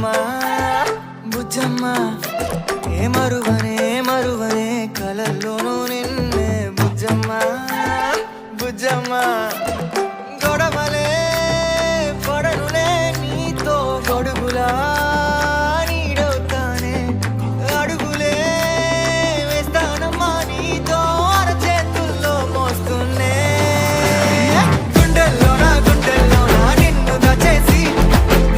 బుజ్జమ్మ బుజ్జమ్మ ఏ మరువనే కలల్లోనూ నిన్నే బుజ్జమ్మ బుజ్జమ్మ గొడవలే పడనులే నీతో గొడుగులా నీడవుతానే అడుగులే వేస్తానమ్మా నీతో అరచేతుల్లో మోస్తున్నే గుండెల్లోన నిన్ను దాచేసి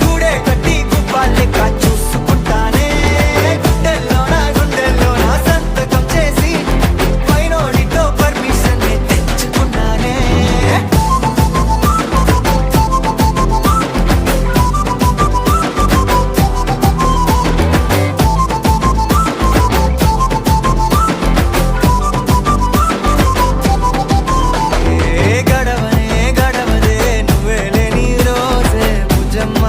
గూడే కట్టి గుప్పాలెక్క చూసుకుంటానే గుండెల్లోన సంతకం చేసి పైనోడితో పర్మిషన్ తెచ్చుకున్నానే గడవదే నువ్వే లేని రోజే బుజ్జమ్మ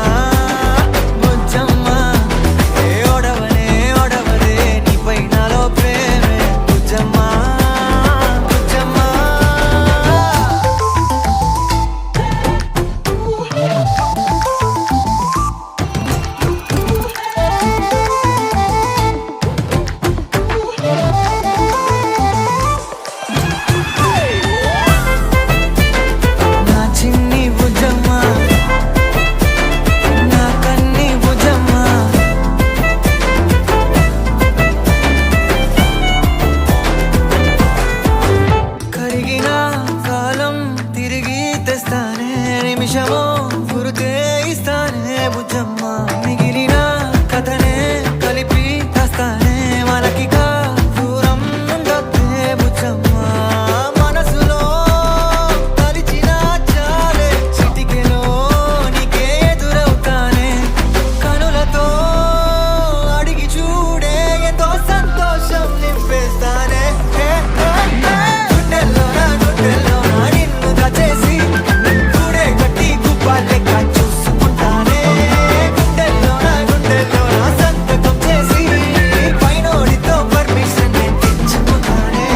బుజ్జమ్మ ఏ ఒడవదే నీపై నాలో ప్రేమే బుజ్జమ్మ బుజ్జమ్మ నా చిన్ని బుజ్జమ్మ నా కన్ని బుజ్జమ్మ కరిగిన కాలం తిరిగి తెస్తానే నిమిషమో గురుతే ఇస్తానే బుజ్జమ్మ మిగిలిన కథనే కలిపి తెస్తానే మనకిక దూరం ఉండొద్దే బుజ్జమ్మ మనసులో తలిచిన చాలే చిటికెలో నీకే ఎదురవుతానే కనులతో అడిగి చూడే ఎంతో సంతోషం నింపేస్తానే గుండెల్లోన నిన్ను దాచేసి గూడే కట్టి గుప్పాలెక్క చూసుకుంటానే గుండెల్లోన సంతకం చేసి పైనోడితో పర్మిషన్ తెచ్చుకుంటానే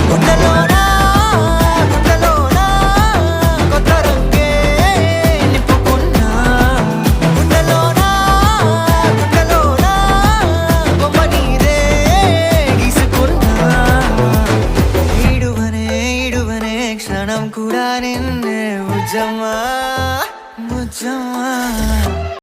గుండెల్లోన కొత్త రంగే నింపుకున్నా గుండెల్లోన బొమ్మ నీదే గీసుకున్నా ఈడువనే క్షణం కూడా నిన్నే బుజ్జమ్మ బుజ్జమ్మ